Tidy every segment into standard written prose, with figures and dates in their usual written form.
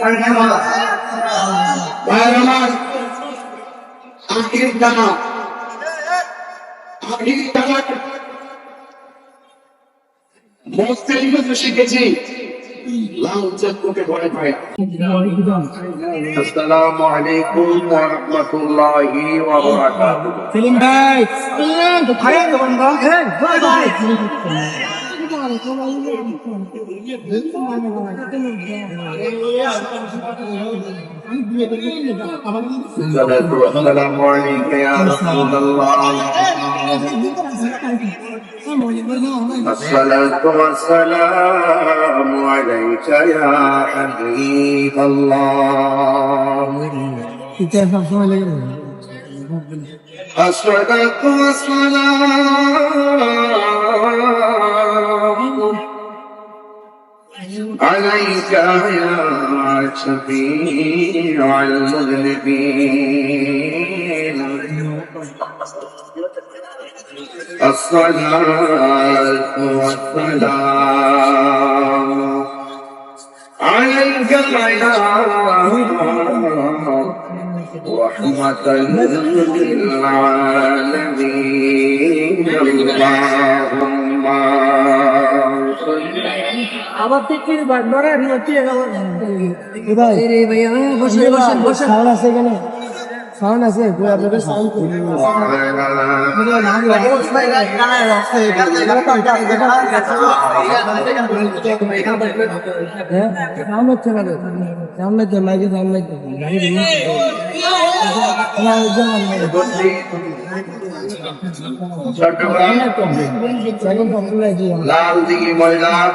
আমার আখির জানা মস্তের মধ্যে শিখেছি লাল চক্রকে ভয় পায়। আসসালামু আলাইকুম ওয়া রাহমাতুল্লাহি ওয়া বারাকাতুহু। সেলিম ভাই তো ভাই বন্ধু ভাই ভাই السلام عليك يا رسول الله الصلاة والسلام عليك يا حبيب الله الصلاة والسلام عليك يا شفيع المذنبين الصلاة والسلام عليك يا رحمة للعالمين اللهم আবার থেকে নড়া রিমতি ভাই রে ভাইয়া বসে বসে বসে সাউন্ড আছে এখানে সাউন্ড আছে পুরো আপনাদের সাউন্ড লাল দিঘি ময়দান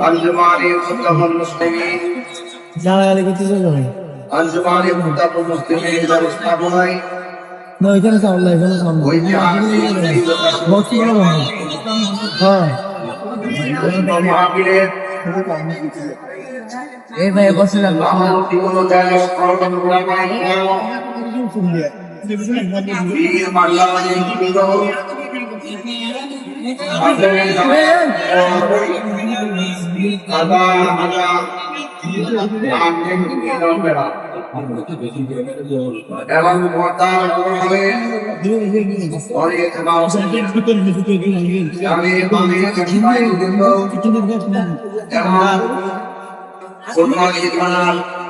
আঞ্জুমানে মুত্তাফিল মুসলিমিন আঞ্জুমানে মুত্তাফিল মুসলিমিন ব্যবস্থাপনায় মাহফিলের এই ভাই বসে এবং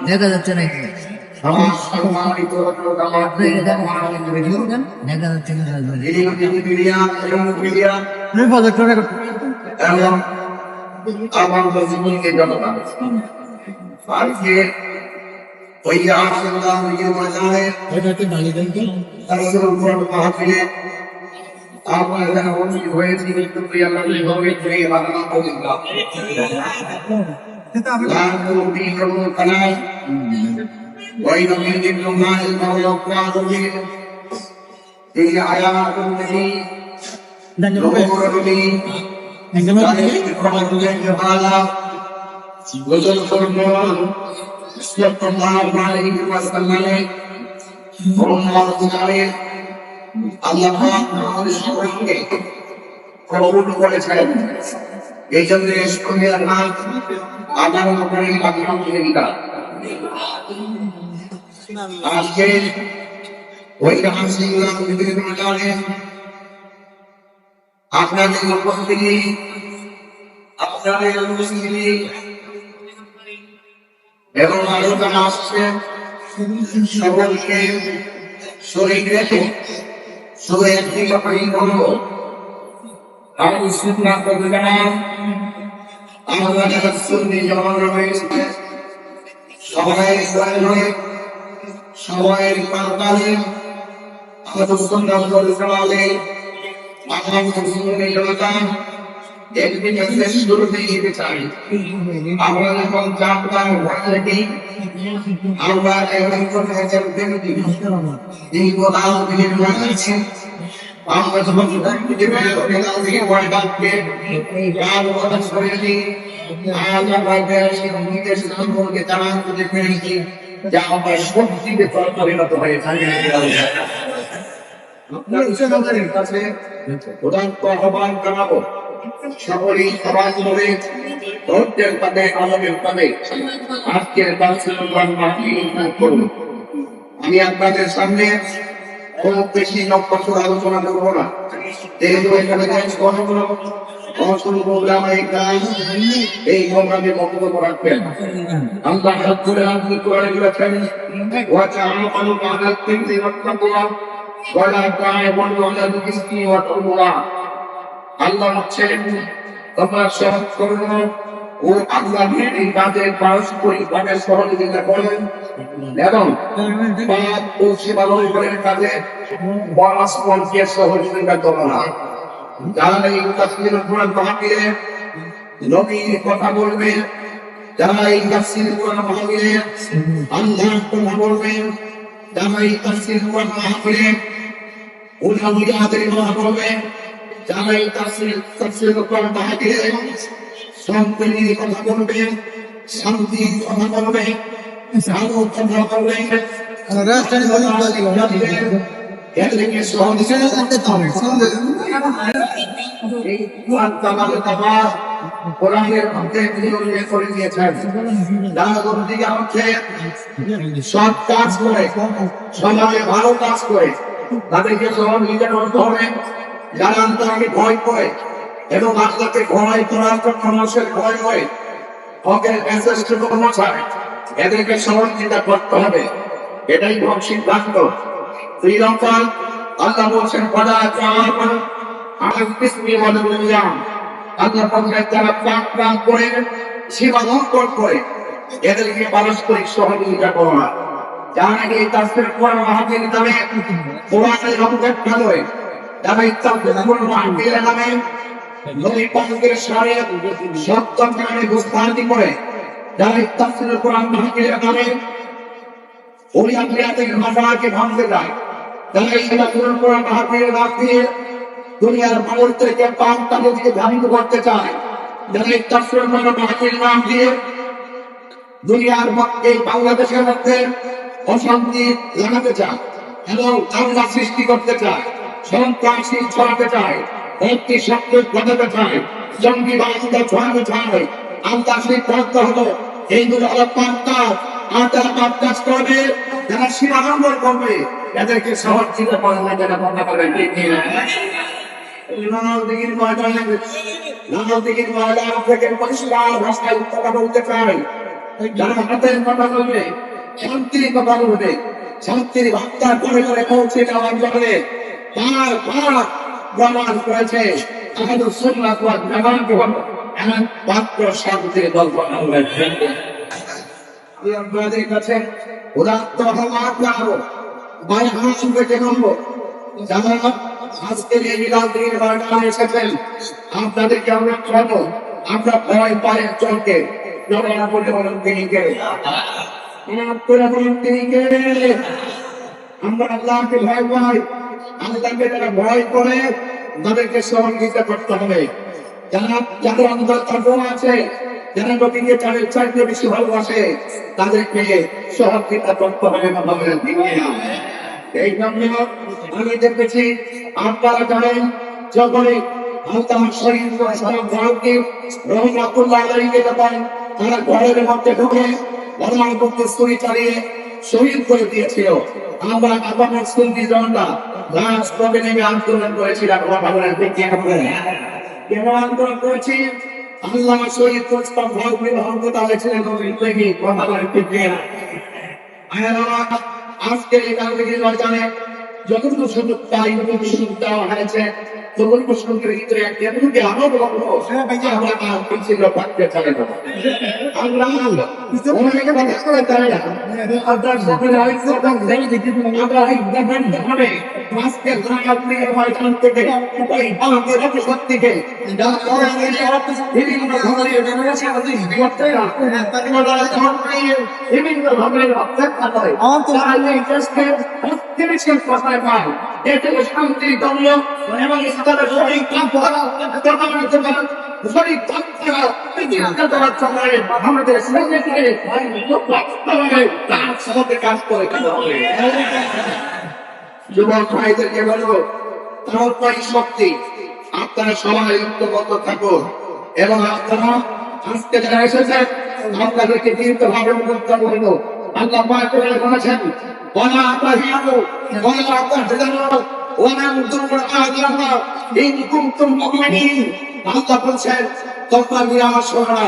দেখা যাচ্ছে নাকি দেখা যাচ্ছে আমার জীবনকে জনতা আজকে ওই মাহফিলে আমরা এখানে অনুষ্ঠিত হয়েছি وينمد النماء المولى القادر في آيات النبي نور النبي وذلك النور صلى الله عليه وسلم আল্লাহ আমাদের সকলকে কবুল করেছেন। এই জন্য ইসলামের নাম আদান করেন আলহামদুলিল্লাহ। আজকে ওই আপনাদের উপস্থিতি আপনাদের উপস্থিতি এবং আলোচনা আসছে সকলকে শরীর রেখে শুধু একটি কথাই বলবো, আমি সিদ্ধান্ত জানাই আমাদের সুন্নি জমানো রয়েছে সবাই সবাই পাল্টালে আমাদের সুন্দর করে চালালে আমাদের সুন্নি জনতা একদিকে শেষ শুরুতে যেতে চাই। আমরা যখন জানতাম আমরা এখন এই প্রধান নির্মাণ হয়েছে আমরা যখন পরিণত হয়ে থাকে কাছে প্রধান আহ্বান জানাবো সকলেই সবাই ধৈর্যের সাথে আলোকের সাথে আজকের বাংলার মাটি করুন। আমি আপনাদের সামনে খুব বেশি নক্ষত্র আলোচনা করবো না, যেহেতু এখানে এই প্রোগ্রামে বক্তব্য রাখবেন। আমরা হাত ধরে আপনি করে দিয়েছেন আল্লাহ হচ্ছেন তোমরা সহজ করুন ও আল্লাহের এই কাজের পারস্পরিকভাবে সহযোগিতা করেন এবং পাপ ও সীমালঙ্ঘনের কাজে পরস্পরকে সহযোগিতা করুন। যারা এই তাফসীরুল কুরআন মাহফিলে নবীর কথা বলবে, যারা এই তাফসীরুল কুরআন মাহফিলে আল্লাহর কথা বলবে, যারা এই তাফসীরুল কুরআন মাহফিলে উলামাদের কথা বলবে, যারা এই তাফসীরুল কুরআন মাহফিলে সম্প্রীতির কথা বলবে, শান্তির কথা বলবে, আলোর কথা বলবে, এদেরকে সহযোগিতা এই কোরআনের মধ্যে উল্লেখ করে দিয়েছেন। যারা দিকে হচ্ছে সৎ কাজ করে, সমাজে ভালো কাজ করে, তাদেরকে সহযোগিতা করতে হবে। যারা আল্লাহকে ভয় করে এবং আল্লাহকে ভয় করার জন্য মানুষের ভয় হয়, হকের মেসেজ পৌঁছায়, এদেরকে সহযোগিতা করতে হবে। এটাই ভোট সিদ্ধান্ত। শ্রীলঙ্কা আল্লাহ বলছেন যারা পাক করে সীমা লঙ্ঘন করে এদেরকে পারস্পরিক সহযোগিতা করো না। যারা নাকি এই তাফসীরুল কুরআন মাহফিল নামে কোরআনের রংটা খেলোয়, যারা এই তাফসীরুল কুরআন মাহফিল নামে নবী পাকের শরীয়ত সত্যকে গুস্তাখি করে, যারা এই তাফসীরুল কুরআন মাহফিল নামে ওই আখিরাতের মাসাকে ভাঙতে যায়, যারা এই তাফসীরুল কুরআন মাহফিল নামে দুনিয়ার মানুষদেরকে পাপ কাজে দিকে ধাবিত করতে চায়, যারা এই তাফসীরুল কুরআন মাহফিল নাম দিয়ে দুনিয়ার মধ্যে বাংলাদেশের মধ্যে অশান্তি লাগাতে চায় এবং দাঙ্গা সৃষ্টি করতে চায়, সন্ত্রাসী ছড়াতে চায়, একটি শব্দ ঘটাতে চায়, জঙ্গিবাদীদের ছড়াতে চায়, আন্তর্জাতিক পর্দ হলো এইগুলো হলো পাপ কাজ। আর তারা পাপ কাজ করবে, যারা সীমা লঙ্ঘন করবে, এদেরকে সহযোগিতা করে না, যারা বন্ধ করবে। ঠিক কিনা? দিঘির ময়লা থেকে পরিষ্কার ভাষায় কথা বলতে চাই, যারা হাতের কথা বলবে, শান্তির কথা বলবে, শান্তির বার্তা করে করে পৌঁছে যাওয়ার জন্য তার প্রমাণ করেছে আহলুস সুন্নাত ওয়াল জামাত এমন পাত্র শান্তির দল বানাবেন। আপনাদের কাছে উদাত্ত আহ্বান জানাবো, ভাই হাসিম থেকে নম্বর যারা আজকের এই মিলাদ দিনের বারোটায় এসেছেন, আপনাদেরকে আমরা চলো, আমরা ভয় পায়ের চলকে জড়না করতে বলেন তিনি কে, তিনি কে। আমরা আল্লাহকে ভয় পাই, আল্লাহকে যারা ভয় করে তাদেরকে সহযোগিতা করতে হবে। যাদের অন্তর তাকওয়া আছে, যারা নবীকে তাদের চাইতে বেশি ভালোবাসে, তাদেরকে সহযোগিতা করতে হবে। এই জন্য আমি দেখেছি, আপনারা জানেন যখনই আল্লাহর শরীর ঘরকে রহমাতুল্লাহ আলাইহিকে যখন তারা ঘরের মধ্যে ঢুকে লড়াই করতে ছুরি চালিয়ে শহীদ করে দিয়েছিল, আমরা আবার সুন্নি জনতা রাজপথে নেমে আন্দোলন করেছিলাম। কেন আন্দোলন করেছি? আল্লাহ শহীদ প্রস্তাব ভয় রহমতুল্লাহ ছিলেন আজকে এই জানে যতটুকু সুযোগ পাই, যতটুকু সুযোগ দেওয়া হয়েছে, ততটুকু সুযোগের ভিতরে এতটুকু আরো বলবো আমরা আর পিছিয়ে থাকতে চাই না। আমরা বিভিন্ন ধরনের অপেক্ষা করে কথায় পায় এতে শান্তি দল এবং তাদের শরীর কাজ করে যুবক ভাইদেরকে বলবো, তার শক্তি আপনারা সবাই ঐক্যবদ্ধ থাকুন এবং আপনারা আজকে যারা এসেছেন আপনাদেরকে দীর্ঘ ভাবে উন্মুক্ত করল। আল্লাহ পাক করে বলেছেন ওয়ালা তাহিয়ানু ওয়ালা তাহজানু ওয়া আনতুম আ'লামা ইন কুনতুম মুমিনিন। আল্লাহ বলছেন তোমরা নিরাশ হবে না,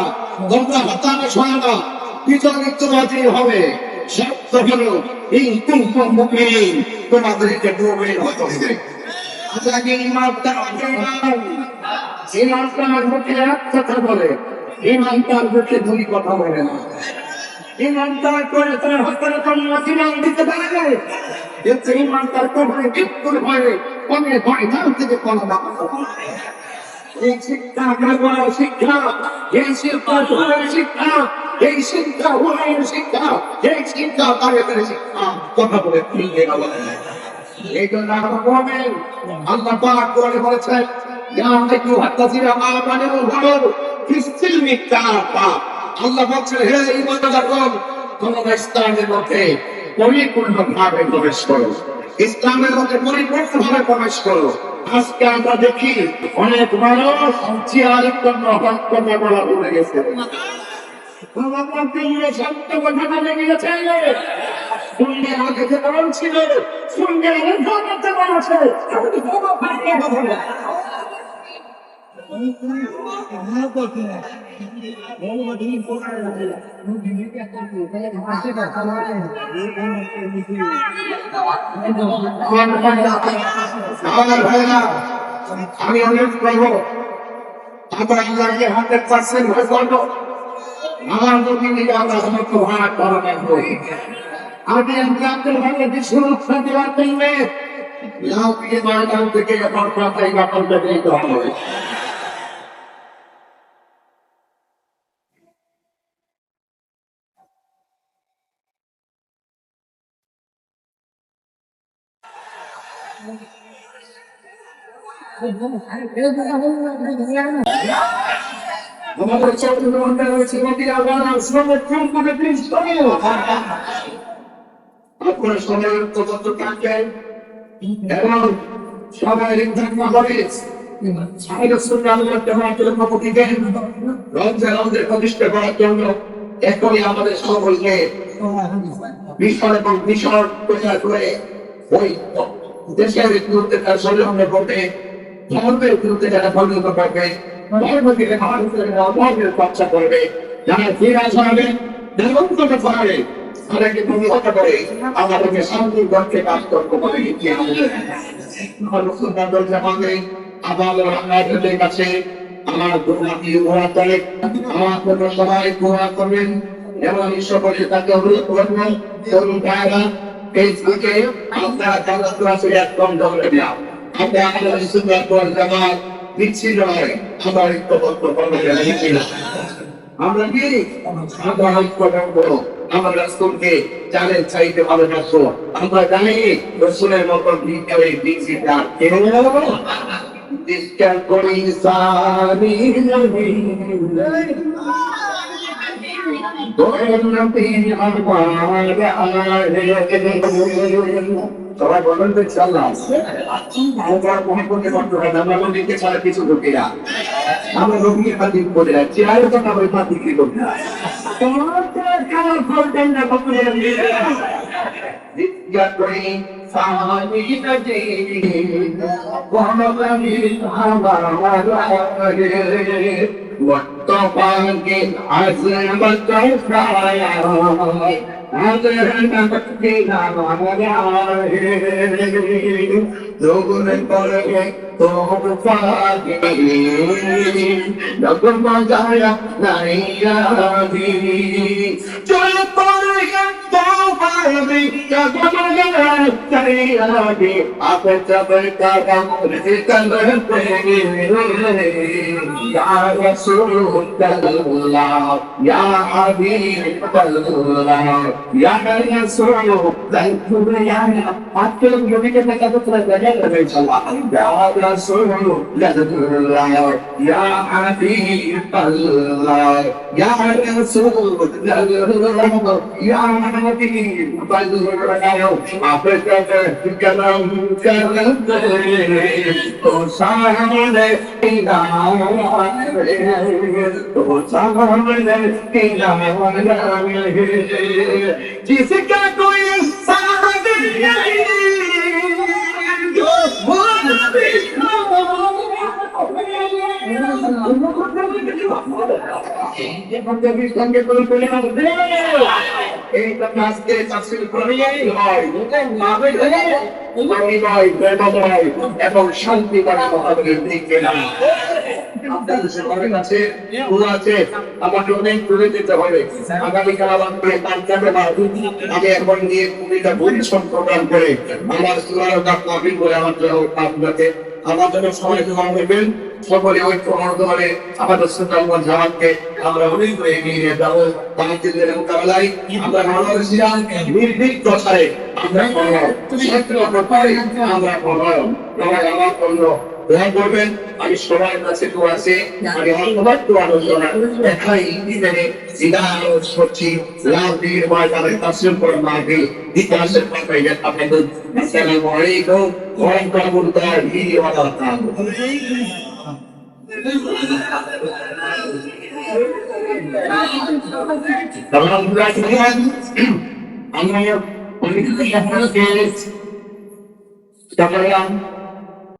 তোমরা হতাশ হবে না, বিজয় তোমাদের হবে। সত্য হলো ইন কুনতুম মুমিনিন, তোমাদেরকে মুমিন হতে হবে। আজকে ইমানদার মুখে এক কথা বলে, ইমানদার মুখে দুই কথা বলে না। ইমানদার করে তার হাতের জীবন দিতে পারে, কিন্তু ইমানদার কখনো মৃত্যুর ভয়ে কমে ভয় না থেকে কোনো এই শিক্ষা বড় শিক্ষা, এই শিক্ষা ধর্মের শিক্ষা, এই শিক্ষা উন্নয়নের শিক্ষা, এই শিক্ষা তাদের শিক্ষা কথা বলে ফিরে গেল। এই জন্য আমরা বলবেন আল্লাহ পাক করে বলেছেন আল্লাহ বলছেন হে ঈমানদারগণ, তোমরা ইসলামের মধ্যে পরিপূর্ণভাবে প্রবেশ করো, ইসলামের মধ্যে পরিপূর্ণভাবে প্রবেশ করো। আজকে আমরা দেখি অনেক মানুষ চেয়ারের জন্য কথা বলা ভুলে গেছে, সত্য কথা বলে গিয়েছে, শুনলে আগে যে বরং ছিল শুনলে করতে বলেছে। আমি অনুরোধ করবো আমরা আল্লাহকে 100% ভয় করবো। আমার যদি আমরা সমস্ত ভাগ করা করি আগে আপনাদের ভাগে সুরক্ষা দেওয়ার জন্য লাভ দিয়ে ময়দান থেকে এখন কথাই বাকলটা দিতে হবে। আমাদের চট্টগ্রামে রয়েছে আপনার সময়ের তদন্ত থাকবেন এবং সবাই রমজানের প্রতিষ্ঠা করার জন্য এখনই আমাদের সকলকে বিষয় এবং বিষয় প্রচার করে ওই দেশের বিরুদ্ধে তার ষড়যন্ত্র করবে, ধর্মের বিরুদ্ধে যারা ষড়যন্ত্র করবে, ধর্ম থেকে মানুষের ধর্মের চর্চা করবে, যারা ফিরে আসবে নিরন্তর করে তাদেরকে তুমি হতে পারে আমাদেরকে শান্তির পক্ষে কাজ করতে পারে। আমাদের কাছে আমার আমার সবাই দোয়া করবেন এবং সকলে তাকে অনুরোধ করবেন তরুণ ভাইরা ফেসবুকে আপনারা একদম ধরে দেওয়া আপনার আমাদের সুন্দর পর জামাত বিচ্ছিন্ন হয় আমার ঐক্যবদ্ধ আমরা কি আমরা ঐক্য করবো, আমরা রাসূলকে জানের চাইতে ভালোবাসবো। আমরা জানি রাসূলের মতন ডিজিটাল ডিজিটাল করি সারি সবাই বলেন তো ইনশাআল্লাহ আমরা মন্দিরকে ছাড়া কিছু ঢুকি না, আমরা রোগীকে খাতির করে যাচ্ছি আর তো আমরা খাতির করি না। খাবার ফলতেন না जिसका कोई साथ এবং শান্তি আমাকে অনেক দূরে যেতে হবে আগামীকাল আমাকে আমি এখন নিয়ে কুড়িটা পরিশ্রম প্রোগ্রাম করে আমার সুরারোটা কপি করে আমার জন্য আপনাকে আমার জন্য সবাই দোয়া করবেন সকলে ঐক্য মনোবলে আমাদের সুন্দরবন জামাতকে আমরা অনেক এগিয়ে নিয়ে যাবো বাণিজ্যের মোকাবেলায় আমরা বাংলাদেশিরা নির্ভীকতায় আমরা আমরা আমার জন্য দোয়া করবেন আমি সবার কাছে তো আছে আমি অন্তবার তো আলোচনা দেখাই ইংরেজিতে জিদান করছি লাভ দিয়ে বাজারে তাসির করে মাগে ইতিহাসের পাতায় আপনাদের আসসালামু আলাইকুম ওয়া রাহমাতুল্লাহি ওয়া বারাকাতুহু আমরা অনেক কিছু